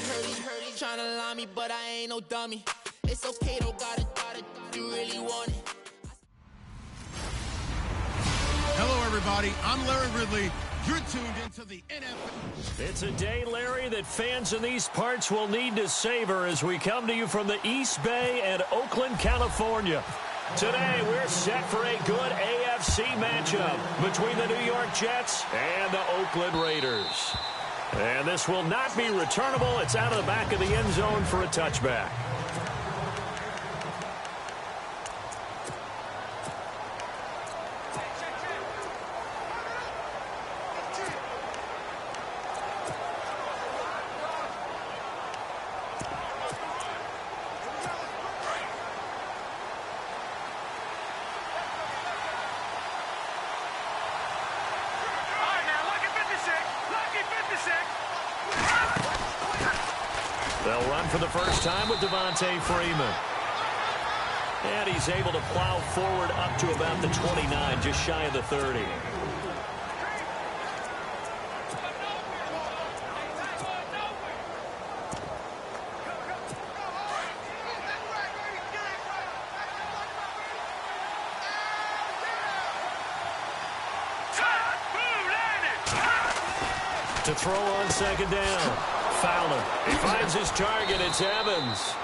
heard he tryna lie me, but I ain't no dummy. It's okay, though, got it, you really want it. Hello, everybody. I'm Larry Ridley. You're tuned into the NFL. It's a day, Larry, that fans in these parts will need to savor as we come to you from the East Bay and Oakland, California. Today, we're set for a good AFC matchup between the New York Jets and the Oakland Raiders. And this will not be returnable. It's out of the back of the end zone for a touchback. They'll run for the first time with Devontae Freeman. And he's able to plow forward up to about the 29, just shy of the 30. To throw on second down. Fowler. He finds his target. It's Evans.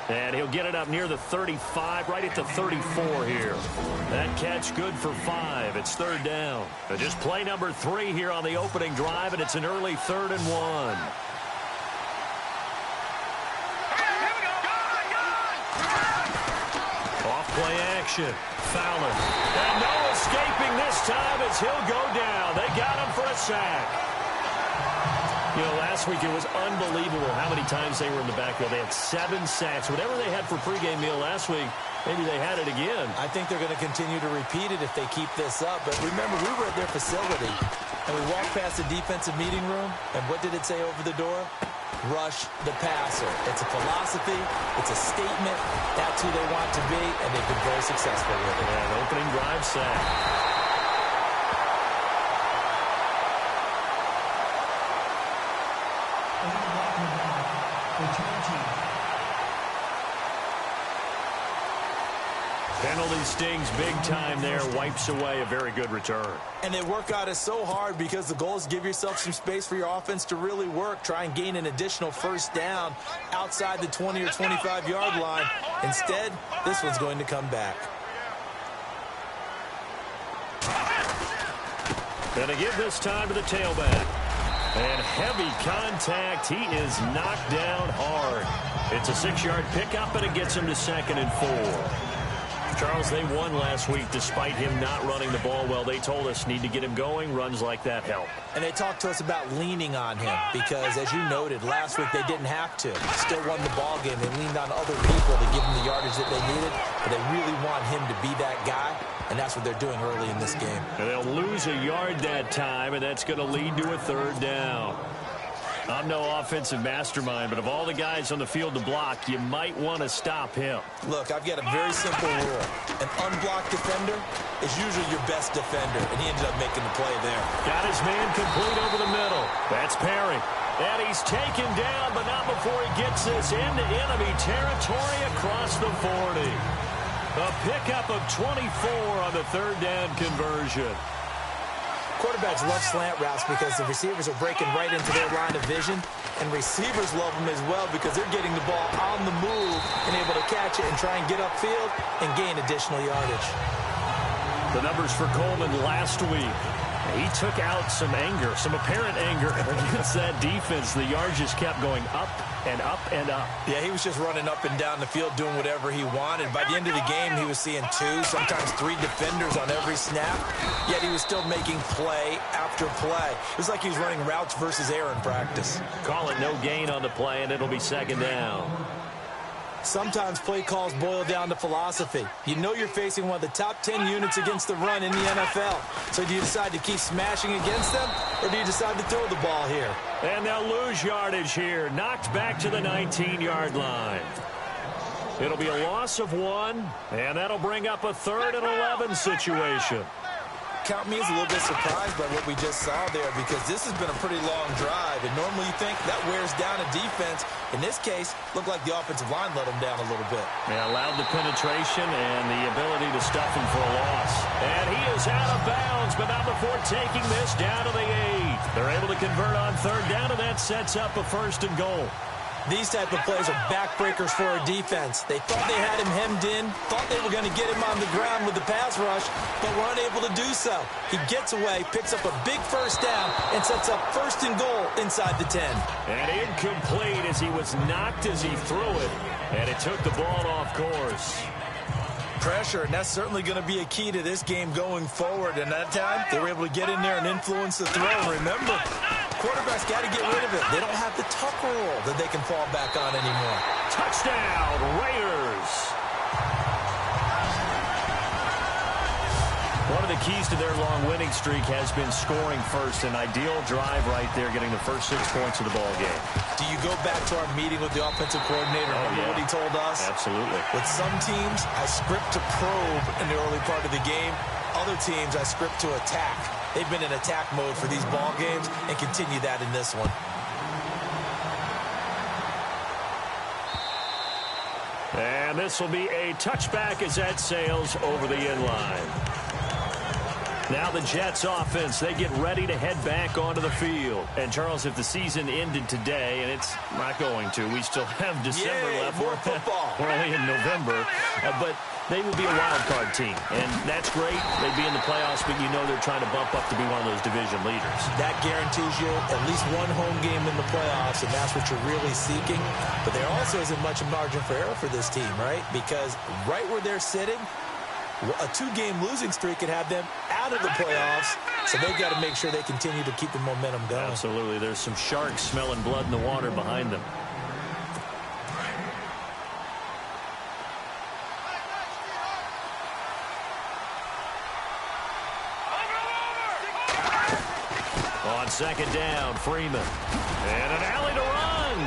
And he'll get it up near the 35, right at the 34 here. That catch good for 5. It's third down. Just play number 3 here on the opening drive, and it's an early 3rd and 1. Off-play action. Fowler. And no escaping this time as he'll go down. They got him for a sack. You know, last week it was unbelievable how many times they were in the backfield. They had 7 sacks. Whatever they had for pregame meal last week, maybe they had it again. I think they're going to continue to repeat it if they keep this up. But remember, we were at their facility, and we walked past the defensive meeting room, and what did it say over the door? Rush the passer. It's a philosophy. It's a statement. That's who they want to be, and they've been very successful with it. An opening drive sack. Penalty stings big time there, wipes away a very good return. And they work out it so hard because the goal is give yourself some space for your offense to really work. Try and gain an additional first down outside the 20 or 25-yard line. Instead, this one's going to come back. Gonna give this time to the tailback. And heavy contact. He is knocked down hard. It's a 6-yard pickup, and it gets him to 2nd and 4. Charles, they won last week despite him not running the ball well. They told us need to get him going. Runs like that help. And they talked to us about leaning on him because, as you noted, last week they didn't have to. Still won the ball game. They leaned on other people to give him the yardage that they needed, but they really want him to be that guy, and that's what they're doing early in this game. And they'll lose a yard that time, and that's going to lead to a 3rd down. I'm no offensive mastermind, but of all the guys on the field to block, you might want to stop him. Look, I've got a very simple rule. An unblocked defender is usually your best defender, and he ended up making the play there. Got his man complete over the middle. That's Perry. And he's taken down, but not before he gets this into enemy territory across the 40. A pickup of 24 on the 3rd down conversion. Quarterbacks love slant routes because the receivers are breaking right into their line of vision, and receivers love them as well because they're getting the ball on the move and able to catch it and try and get upfield and gain additional yardage. The numbers for Coleman last week. He took out some anger, some apparent anger against that defense. The yards just kept going up and up and up. Yeah, he was just running up and down the field doing whatever he wanted. By the end of the game, he was seeing 2, sometimes 3 defenders on every snap, yet he was still making play after play. It was like he was running routes versus air in practice. Call it no gain on the play, and it'll be 2nd down. Sometimes play calls boil down to philosophy. You know you're facing one of the top 10 units against the run in the NFL. So do you decide to keep smashing against them, or do you decide to throw the ball here? And they'll lose yardage here. Knocked back to the 19-yard line. It'll be a loss of 1, and that'll bring up a 3rd and 11 situation. count me as a little bit surprised by what we just saw there, because this has been a pretty long drive, and normally you think that wears down a defense. In this case, looked like the offensive line let them down a little bit. They allowed the penetration and the ability to stuff him for a loss. And he is out of bounds, but not before taking this down to the 8. They're able to convert on third down, and that sets up a 1st and goal. These type of plays are backbreakers for a defense. They thought they had him hemmed in, thought they were going to get him on the ground with the pass rush, but were unable to do so. He gets away, picks up a big 1st down, and sets up 1st and goal inside the 10. And incomplete as he was knocked as he threw it, and it took the ball off course. Pressure, and that's certainly going to be a key to this game going forward. And that time, they were able to get in there and influence the throw. And remember, quarterbacks got to get rid of it. They don't have the tuck rule that they can fall back on anymore. Touchdown, Raiders. One of the keys to their long winning streak has been scoring first. An ideal drive right there, getting the first 6 points of the ball game. Do you go back to our meeting with the offensive coordinator? Remember what he told us? Absolutely. With some teams, I script to probe in the early part of the game. Other teams, I script to attack. They've been in attack mode for these ball games and continue that in this one. And this will be a touchback as that sails over the end line. Now the Jets offense, they get ready to head back onto the field. And, Charles, if the season ended today, and it's not going to, we still have December left. More football. We're only in November. But they will be a wild card team. And that's great. They'd be in the playoffs, but you know they're trying to bump up to be one of those division leaders. That guarantees you at least one home game in the playoffs, and that's what you're really seeking. But there also isn't much margin for error for this team, right? Because right where they're sitting, a 2-game losing streak could have them out of the playoffs, so they've got to make sure they continue to keep the momentum going. Absolutely. There's some sharks smelling blood in the water behind them. On 2nd down, Freeman. And an alley to run.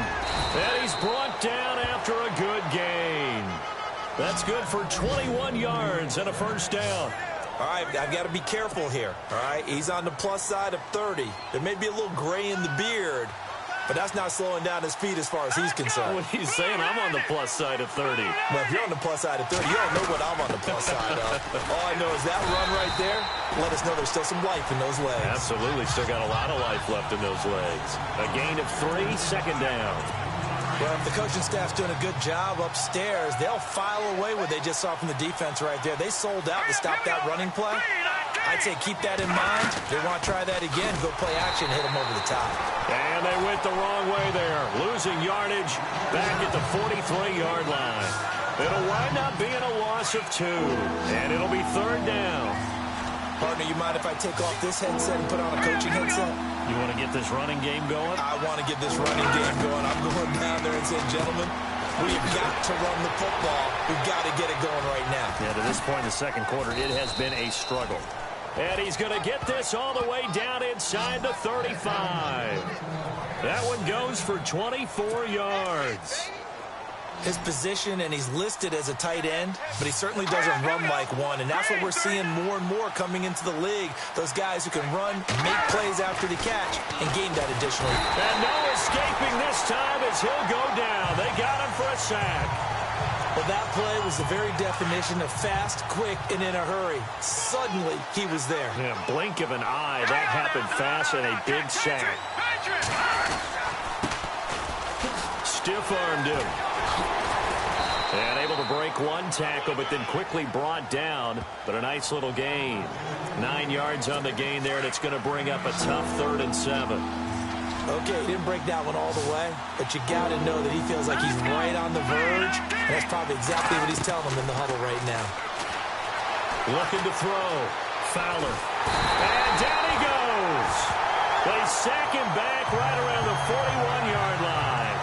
And he's brought down after a good gain. That's good for 21 yards and a 1st down. All right, I've got to be careful here. All right, he's on the plus side of 30. There may be a little gray in the beard, but that's not slowing down his speed as far as he's concerned. What he's saying, I'm on the plus side of 30. Well, if you're on the plus side of 30, you don't know what I'm on the plus side of. All I know is that run right there let us know there's still some life in those legs. Absolutely, still got a lot of life left in those legs. A gain of 3, 2nd down. Well, if the coaching staff's doing a good job upstairs, they'll file away what they just saw from the defense right there. They sold out to stop that running play. I'd say keep that in mind. They want to try that again, go play action, hit them over the top. And they went the wrong way there, losing yardage back at the 43-yard line. It'll wind up being a loss of 2, and it'll be 3rd down. Partner, you mind if I take off this headset and put on a coaching headset? You want to get this running game going? I want to get this running game going. I'm going down there and saying, gentlemen, we've got to run the football. We've got to get it going right now. Yeah, to this point in the 2nd quarter, it has been a struggle. And he's going to get this all the way down inside the 35. That one goes for 24 yards. His position, and he's listed as a tight end, but he certainly doesn't run like one, and that's what we're seeing more and more coming into the league. Those guys who can run, make plays after the catch, and gain that additionally. And no escaping this time as he'll go down. They got him for a sack. Well, that play was the very definition of fast, quick, and in a hurry. Suddenly, he was there. Yeah, blink of an eye. That happened fast and a big sack. Stiff-armed him. And able to break one tackle, but then quickly brought down. But a nice little gain. 9 yards on the gain there, and it's going to bring up a tough 3rd and 7. Okay, he didn't break that one all the way, but you got to know that he feels like he's right on the verge, and that's probably exactly what he's telling them in the huddle right now. Looking to throw. Fowler. And down he goes. They sack him back right around the 41-yard line.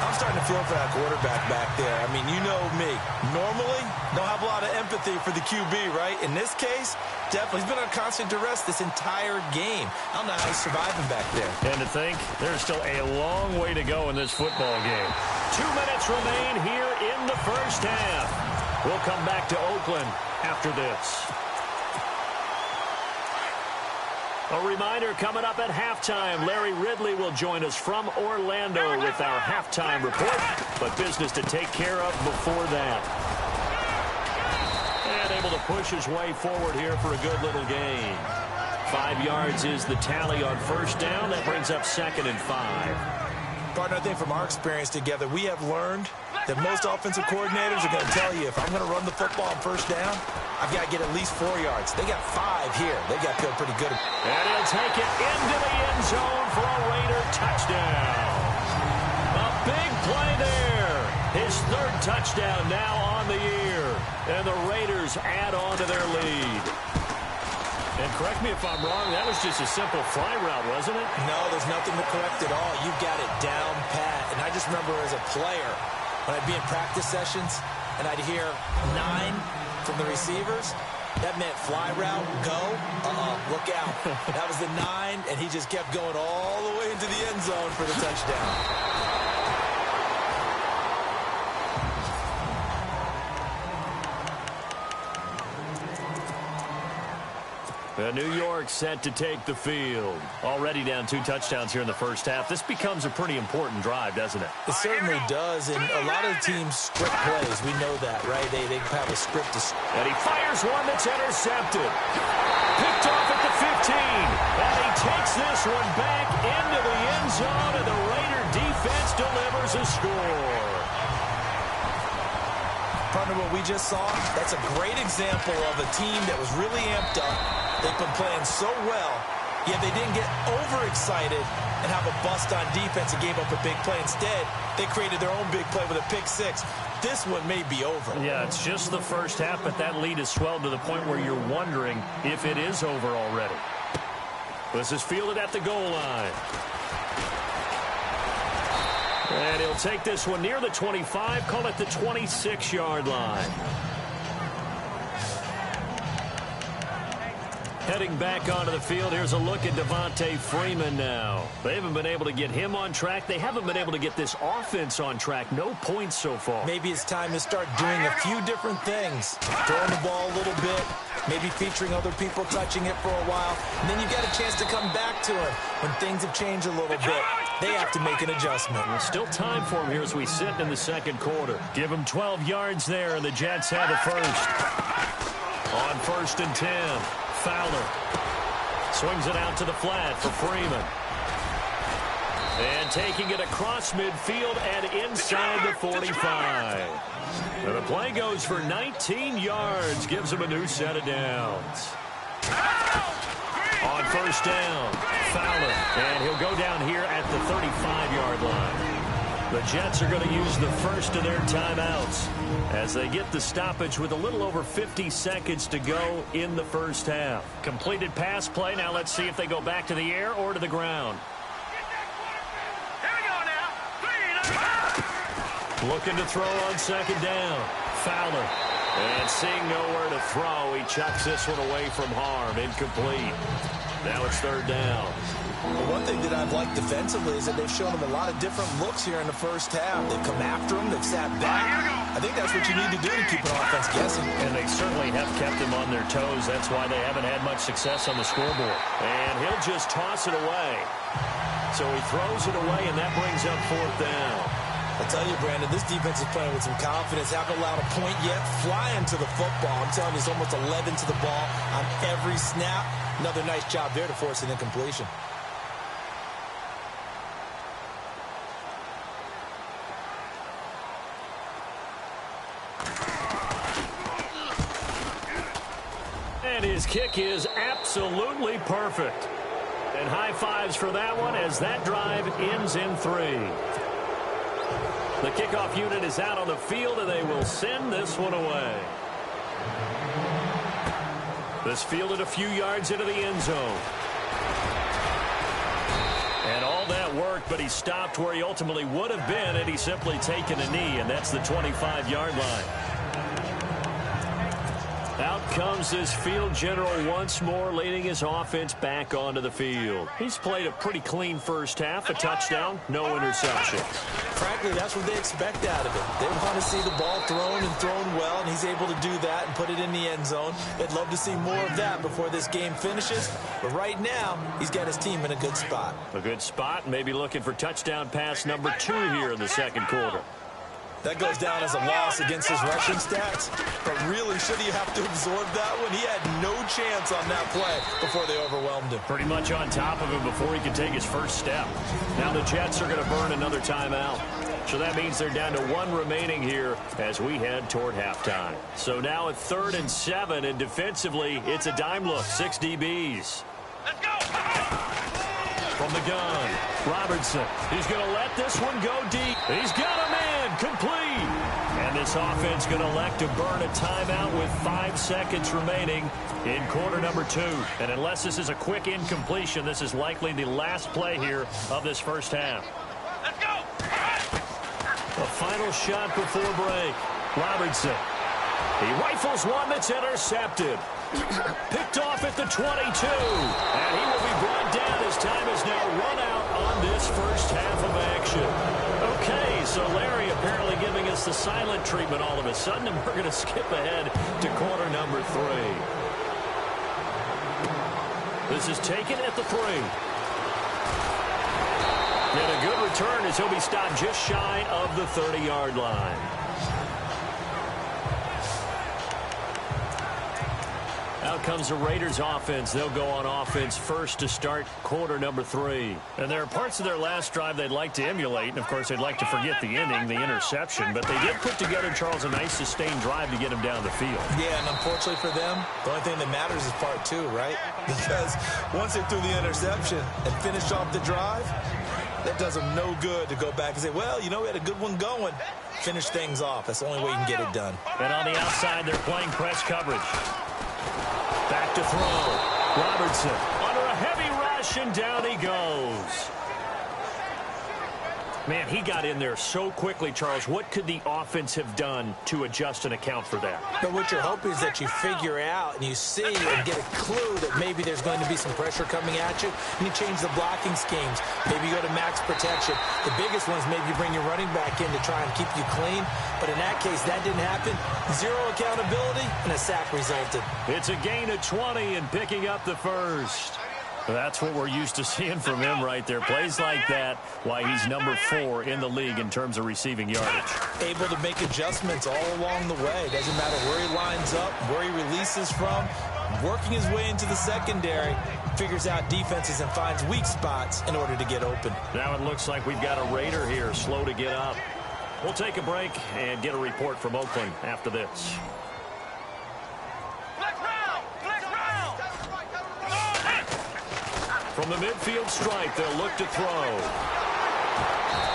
I'm starting to feel for that quarterback back there. I mean, you know me. Normally, don't have a lot of empathy for the QB, right? In this case, definitely. He's been on constant duress this entire game. I don't know how he's surviving back there. And to think, there's still a long way to go in this football game. 2 minutes remain here in the 1st half. We'll come back to Oakland after this. A reminder coming up at halftime. Larry Ridley will join us from Orlando with our halftime report, but business to take care of before that. And able to push his way forward here for a good little gain. 5 yards is the tally on first down. That brings up 2nd and 5. Partner, I think from our experience together, we have learned that most offensive coordinators are going to tell you, if I'm going to run the football on first down, I've got to get at least 4 yards. They got 5 here. They got to feel pretty good. And he'll take it into the end zone for a Raider touchdown. A big play there. His 3rd touchdown now on the year. And the Raiders add on to their lead. And correct me if I'm wrong, that was just a simple fly route, wasn't it? No, there's nothing to correct at all. You got it down pat. And I just remember as a player, when I'd be in practice sessions and I'd hear 9 from the receivers, that meant fly route, go, look out. That was the 9, and he just kept going all the way into the end zone for the touchdown. New York set to take the field. Already down 2 touchdowns here in the first half. This becomes a pretty important drive, doesn't it? It certainly does, and a lot of teams script plays. We know that, right? They have a script. And he fires one that's intercepted. Picked off at the 15. And he takes this one back into the end zone, and the Raider defense delivers a score. Partner, what we just saw, that's a great example of a team that was really amped up. They've been playing so well, yet they didn't get overexcited and have a bust on defense and gave up a big play. Instead, they created their own big play with a pick 6. This one may be over. Yeah, it's just the first half, but that lead has swelled to the point where you're wondering if it is over already. This is fielded at the goal line. And he'll take this one near the 25, call it the 26-yard line. Heading back onto the field, here's a look at Devontae Freeman now. They haven't been able to get him on track. They haven't been able to get this offense on track. No points so far. Maybe it's time to start doing a few different things. Throwing the ball a little bit, maybe featuring other people touching it for a while, and then you get a chance to come back to it when things have changed a little bit. They have to make an adjustment. There's still time for him here as we sit in the second quarter. Give him 12 yards there, and the Jets have a first. On 1st and 10, Fowler swings it out to the flat for Freeman. And taking it across midfield and inside the 45. And the play goes for 19 yards, gives him a new set of downs. On 1st down, Fowler, and he'll go down here at the 35-yard line. The Jets are going to use the first of their timeouts as they get the stoppage with a little over 50 seconds to go in the first half. Completed pass play. Now let's see if they go back to the air or to the ground. Looking to throw on 2nd down. Fowler. And seeing nowhere to throw, he chucks this one away from harm. Incomplete. Now it's 3rd down. Well, one thing that I've liked defensively is that they've shown them a lot of different looks here in the first half. They've come after him. They've sat back. I think that's what you need to do to keep an offense guessing. And they certainly have kept them on their toes. That's why they haven't had much success on the scoreboard. And he'll just toss it away. So he throws it away, and that brings up 4th down. I'll tell you, Brandon, this defense is playing with some confidence. Haven't allowed a point yet. Flying to the football. I'm telling you, it's almost 11 to the ball on every snap. Another nice job there to force an incompletion. And his kick is absolutely perfect. And high fives for that one as that drive ends in 3. The kickoff unit is out on the field, and they will send this one away. This fielded a few yards into the end zone. And all that worked, but he stopped where he ultimately would have been had he simply taken a knee, and that's the 25-yard line. Out comes this field general once more, leading his offense back onto the field. He's played a pretty clean first half, a touchdown, no interceptions. Frankly, that's what they expect out of him. They want to see the ball thrown and thrown well, and he's able to do that and put it in the end zone. They'd love to see more of that before this game finishes, but right now, he's got his team in a good spot. A good spot, maybe looking for touchdown pass number 2 here in the second quarter. That goes down as a loss against his rushing stats, but really, should he have to absorb that one? He had no chance on that play before they overwhelmed him. Pretty much on top of him before he could take his first step. Now the Jets are going to burn another timeout. So that means they're down to 1 remaining here as we head toward halftime. So now at 3rd and 7, and defensively, it's a dime look, 6 DBs. Let's go! From the gun, Robertson. He's going to let this one go deep. He's got him in, complete. And this offense going to elect to burn a timeout with 5 seconds remaining in quarter number 2. And unless this is a quick incompletion, this is likely the last play here of this first half. Let's go! A final shot before break. Robertson. He rifles one that's intercepted. Picked off at the 22. And he will be brought down as time is now run out on this first half of action. Okay, so Larry apparently giving us the silent treatment all of a sudden, and we're going to skip ahead to quarter number 3. This is taken at the 3. And a good return as he'll be stopped just shy of the 30-yard line. Out comes the Raiders offense. They'll go on offense first to start quarter number 3. And there are parts of their last drive they'd like to emulate. And, of course, they'd like to forget the inning, the interception. But they did put together, Charles, a nice sustained drive to get him down the field. Yeah, and unfortunately for them, the only thing that matters is part 2, right? Because once they threw the interception and finished off the drive, that does them no good to go back and say, well, you know, we had a good one going. Finish things off. That's the only way you can get it done. And on the outside, they're playing press coverage. Back to throw. Robertson under a heavy rush, and down he goes. Man, he got in there so quickly, Charles. What could the offense have done to adjust and account for that? But what you're hoping is that you figure out and you see and get a clue that maybe there's going to be some pressure coming at you, and you change the blocking schemes. Maybe you go to max protection. The biggest one is maybe you bring your running back in to try and keep you clean. But in that case, that didn't happen. 0 accountability, and a sack resulted. It's a gain of 20 and picking up the first. That's what we're used to seeing from him right there. Plays like that, why he's number 4 in the league in terms of receiving yardage. Able to make adjustments all along the way. Doesn't matter where he lines up, where he releases from. Working his way into the secondary, figures out defenses and finds weak spots in order to get open. Now it looks like we've got a Raider here, slow to get up. We'll take a break and get a report from Oakland after this. From the midfield stripe, they'll look to throw.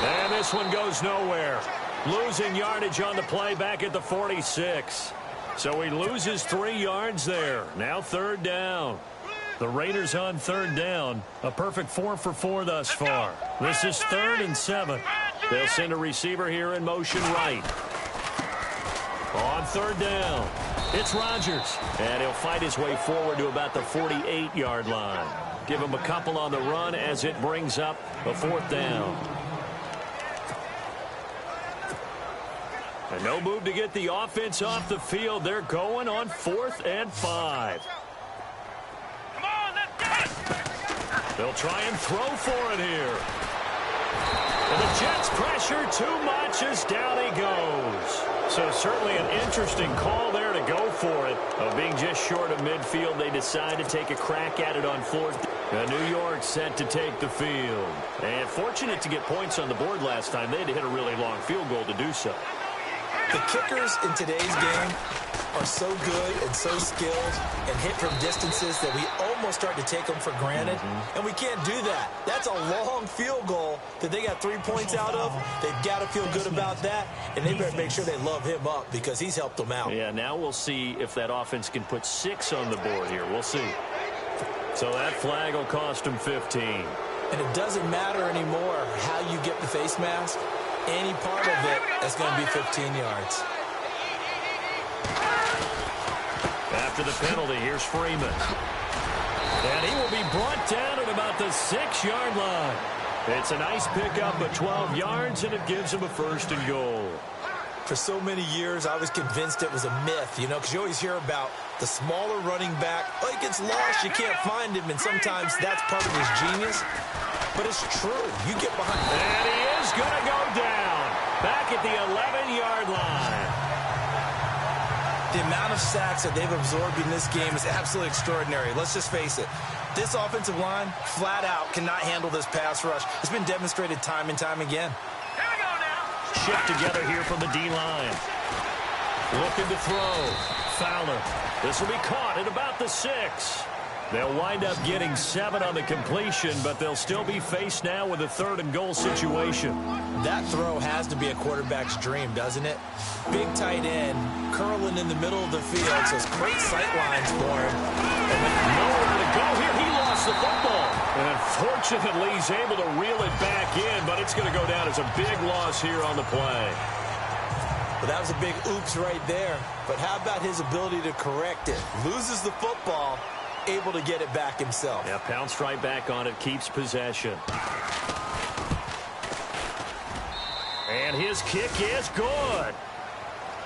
And this one goes nowhere. Losing yardage on the play back at the 46. So he loses 3 yards there. Now 3rd down. The Raiders on 3rd down. A perfect 4 for 4 thus far. This is 3rd and 7. They'll send a receiver here in motion right. On 3rd down, it's Rodgers. And he'll fight his way forward to about the 48-yard line. Give him a couple on the run as it brings up a 4th down. And no move to get the offense off the field. They're going on 4th and 5. Come on, let's get it! They'll try and throw for it here. And the Jets pressure too much as down he goes. So certainly an interesting call there to go for it. Being just short of midfield, they decide to take a crack at it on 4th. New York set to take the field. And fortunate to get points on the board last time. They had to hit a really long field goal to do so. The kickers in today's game are so good and so skilled and hit from distances that we almost start to take them for granted. And we can't do that. That's a long field goal that they got 3 points out of. They've got to feel good about that, and they better make sure they love him up because he's helped them out. Yeah, now we'll see if that offense can put 6 on the board here. We'll see. So that flag will cost him 15. And it doesn't matter anymore how you get the face mask. Any part of it is going to be 15 yards. after the penalty. Here's Freeman. And he will be brought down at about the 6-yard line. It's a nice pickup of 12 yards, and it gives him a 1st and goal. For so many years, I was convinced it was a myth, you know, because you always hear about the smaller running back. Oh, he gets lost, you can't find him, and sometimes that's part of his genius. But it's true. You get behind him. And he is going to go down back at the 11-yard line. The amount of sacks that they've absorbed in this game is absolutely extraordinary. Let's just face it. This offensive line, flat out, cannot handle this pass rush. It's been demonstrated time and time again. Here we go now. Shift together here from the D-line. Looking to throw. Fowler. This will be caught at about the 6. They'll wind up getting 7 on the completion, but they'll still be faced now with a 3rd and goal situation. That throw has to be a quarterback's dream, doesn't it? Big tight end, curling in the middle of the field, so it's great sight lines for him. Nowhere to go here. He lost the football. And unfortunately, he's able to reel it back in, but it's going to go down as a big loss here on the play. Well, that was a big oops right there. But how about his ability to correct it? Loses the football, able to get it back himself. Yeah, pounced right back on it, keeps possession. And his kick is good.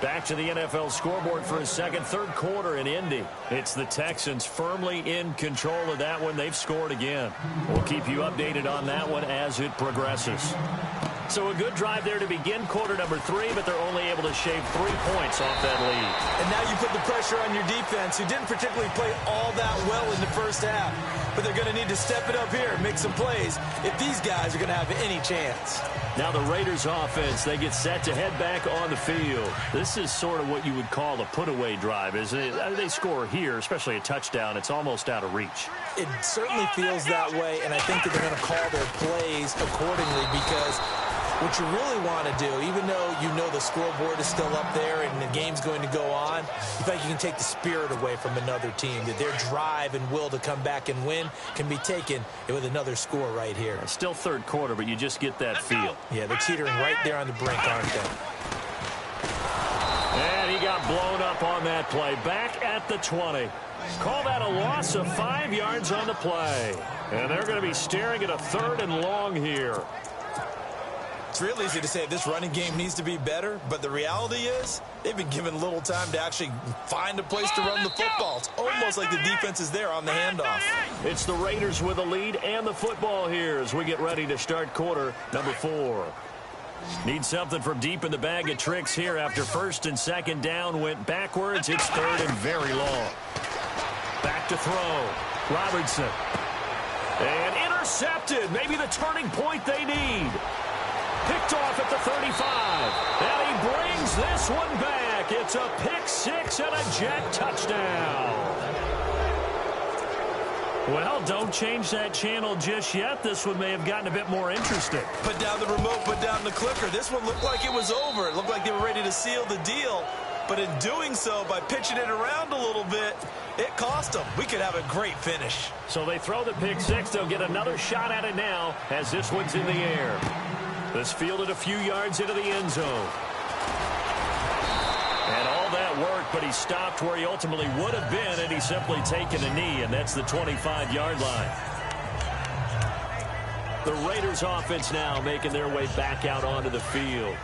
Back to the NFL scoreboard for his 2nd, 3rd quarter in Indy. It's the Texans firmly in control of that one. They've scored again. We'll keep you updated on that one as it progresses. So a good drive there to begin quarter number 3, but they're only able to shave 3 points off that lead. And now you put the pressure on your defense, who didn't particularly play all that well in the first half. But they're going to need to step it up here and make some plays if these guys are going to have any chance. Now the Raiders offense, they get set to head back on the field. This is sort of what you would call a put-away drive, isn't it? They score here, especially a touchdown. It's almost out of reach. It certainly feels that way, and I think that they're going to call their plays accordingly, because what you really want to do, even though you know the scoreboard is still up there and the game's going to go on, you think you can take the spirit away from another team, that their drive and will to come back and win can be taken with another score right here. It's still 3rd quarter, but you just get that feel. Yeah, they're teetering right there on the brink, aren't they? And he got blown up on that play. Back at the 20. Call that a loss of 5 yards on the play. And they're going to be staring at a 3rd and long here. It's real easy to say this running game needs to be better, but the reality is they've been given little time to actually find a place to run the football. It's almost like the defense is there on the handoff. It's the Raiders with a lead and the football here as we get ready to start quarter number 4. Need something from deep in the bag of tricks here after 1st and 2nd down went backwards. It's 3rd and very long. Back to throw. Robertson. And intercepted. Maybe the turning point they need. Picked off at the 35. And he brings this one back. It's a pick 6 and a jet touchdown. Well, don't change that channel just yet. This one may have gotten a bit more interesting. Put down the remote, put down the clicker. This one looked like it was over. It looked like they were ready to seal the deal. But in doing so, by pitching it around a little bit, it cost them. We could have a great finish. So they throw the pick 6. They'll get another shot at it now as this one's in the air. This fielded a few yards into the end zone. And all that work, but he stopped where he ultimately would have been, and he's simply taken a knee, and that's the 25-yard line. The Raiders offense now making their way back out onto the field.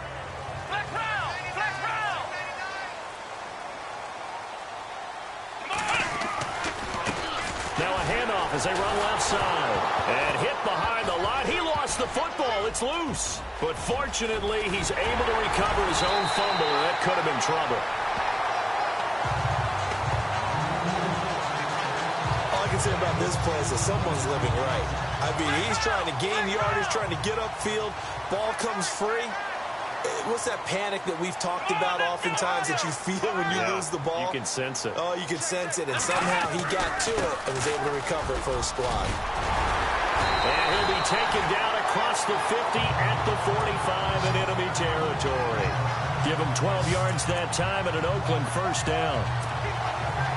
Flex round! Flex round! Now a handoff as they run left side. And hit behind the line. He lost the football. It's loose. But fortunately, he's able to recover his own fumble, or that could have been trouble. All I can say about this play is that someone's living right. I mean, he's trying to gain yardage, trying to get upfield. Ball comes free. What's that panic that we've talked about oftentimes that you feel when you lose the ball? You can sense it. Oh, you can sense it. And somehow he got to it and was able to recover it for his squad. And he'll be taken down across the 50 at the 45 in enemy territory. Give him 12 yards that time and an Oakland first down.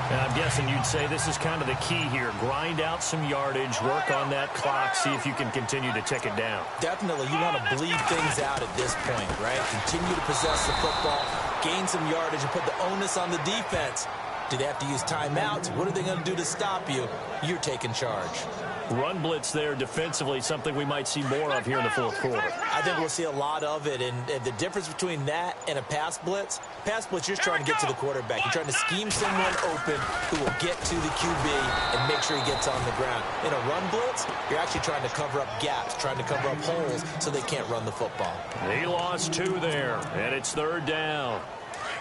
And I'm guessing you'd say this is kind of the key here. Grind out some yardage, work on that clock, see if you can continue to tick it down. Definitely, you want to bleed things out at this point, right? Continue to possess the football, gain some yardage, and put the onus on the defense Do they have to use timeouts? What are they going to do to stop you? You're taking charge. Run blitz there defensively, something we might see more of here in the fourth quarter. I think we'll see a lot of it, and the difference between that and a pass blitz, you're just trying to get to the quarterback. You're trying to scheme someone open who will get to the QB and make sure he gets on the ground. In a run blitz, you're actually trying to cover up gaps, trying to cover up holes so they can't run the football. He lost 2 there, and it's 3rd down.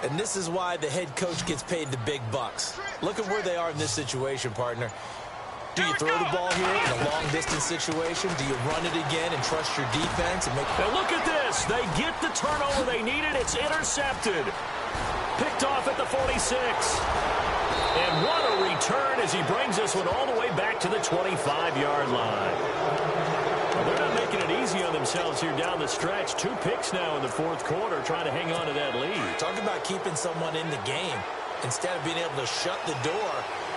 And this is why the head coach gets paid the big bucks. Look at where they are in this situation, partner. Do you throw the ball here in a long-distance situation? Do you run it again and trust your defense? And now look at this. They get the turnover they needed. It's intercepted. Picked off at the 46. And what a return as he brings this one all the way back to the 25-yard line. Well, they're not making it easy on themselves here down the stretch. 2 picks now in the fourth quarter trying to hang on to that lead. Talk about keeping someone in the game. Instead of being able to shut the door,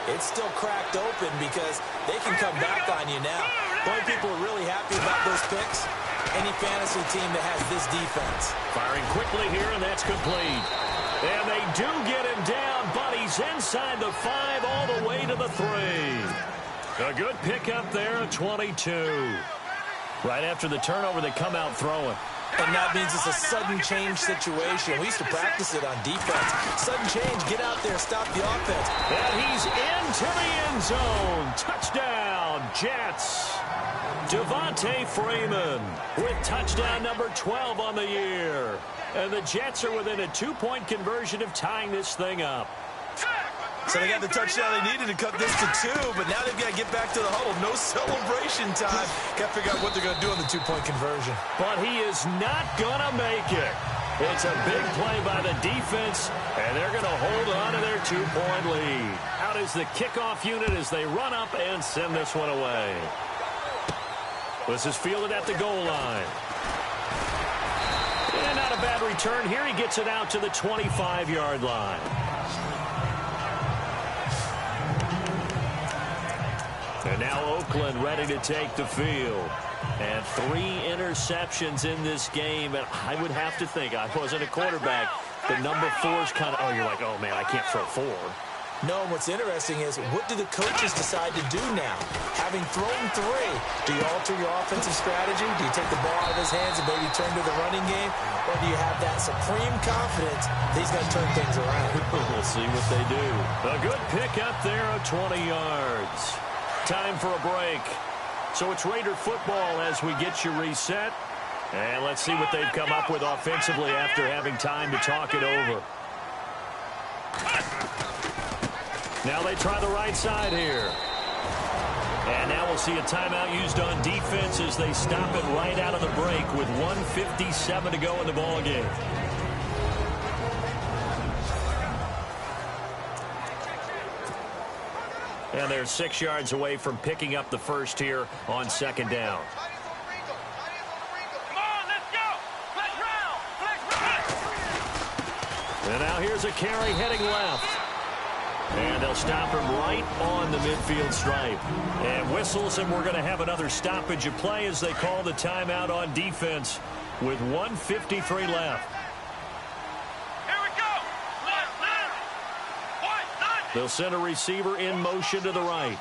it's still cracked open because they can come back on you now. The only people are really happy about those picks, any fantasy team that has this defense. Firing quickly here, and that's complete. And they do get him down, but he's inside the 5 all the way to the 3. A good pickup there at 22. Right after the turnover, they come out throwing. And that means it's a sudden change situation. We used to practice it on defense. Sudden change, get out there, stop the offense. And he's into the end zone. Touchdown, Jets. Devontae Freeman with touchdown number 12 on the year. And the Jets are within a 2-point conversion of tying this thing up. So they got the touchdown they needed to cut this to 2, but now they've got to get back to the huddle. No celebration time. Got to figure out what they're going to do on the 2-point conversion. But he is not going to make it. It's a big play by the defense, and they're going to hold on to their 2-point lead. Out is the kickoff unit as they run up and send this one away. This is fielded at the goal line. And not a bad return here. He gets it out to the 25-yard line. And now Oakland ready to take the field. And 3 interceptions in this game. And I would have to think, I wasn't a quarterback, the number 4's kind of, you're like, oh, man, I can't throw 4. No, what's interesting is, what do the coaches decide to do now? Having thrown 3, do you alter your offensive strategy? Do you take the ball out of his hands and maybe turn to the running game? Or do you have that supreme confidence that he's going to turn things around? We'll see what they do. A good pick up there at 20 yards. Time for a break. So it's Raider football as we get you reset. And let's see what they've come up with offensively after having time to talk it over. Now they try the right side here. And now we'll see a timeout used on defense as they stop it right out of the break with 1:57 to go in the ballgame. And they're 6 yards away from picking up the first here on 2nd down. Come on, let's go. Flex round. And now here's a carry heading left. And they'll stop him right on the midfield stripe. And whistles, and we're going to have another stoppage of play as they call the timeout on defense with 1:53 left. Here we go. They'll send a receiver in motion to the right.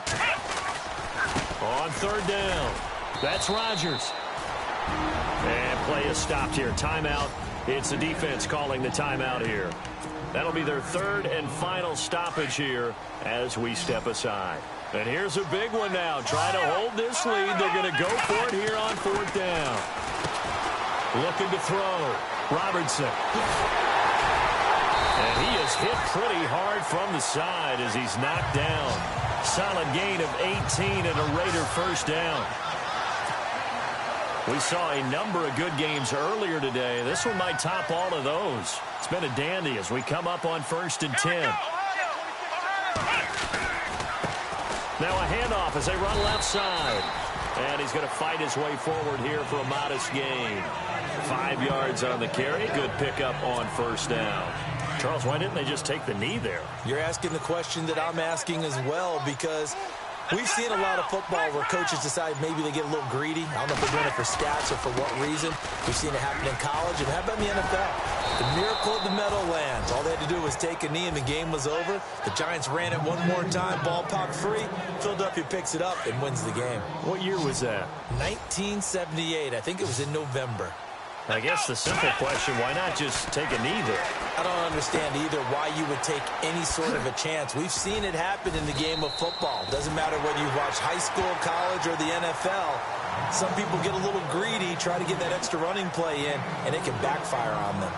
On 3rd down. That's Rodgers. And play is stopped here. Timeout. It's the defense calling the timeout here. That'll be their 3rd and final stoppage here as we step aside. And here's a big one now. Try to hold this lead. They're going to go for it here on 4th down. Looking to throw. Robertson. And he is hit pretty hard from the side as he's knocked down. Solid gain of 18 and a Raider 1st down. We saw a number of good games earlier today. This one might top all of those. It's been a dandy as we come up on 1st and 10. Now a handoff as they run left side. And he's going to fight his way forward here for a modest gain. 5 yards on the carry. Good pickup on 1st down. Charles, why didn't they just take the knee there? You're asking the question that I'm asking as well, because We've seen a lot of football where coaches decide maybe they get a little greedy. I don't know if they're doing it for stats or for what reason. We've seen it happen in college, and how about in the NFL? The miracle of the Meadowlands. All they had to do was take a knee, and the game was over. The Giants ran it one more time. Ball popped free. Philadelphia picks it up and wins the game. What year was that? 1978. I think it was in November. I guess the simple question, why not just take a knee there? I don't understand either why you would take any sort of a chance. We've seen it happen in the game of football. Doesn't matter whether you watch high school, college, or the NFL. Some people get a little greedy, try to get that extra running play in, and it can backfire on them.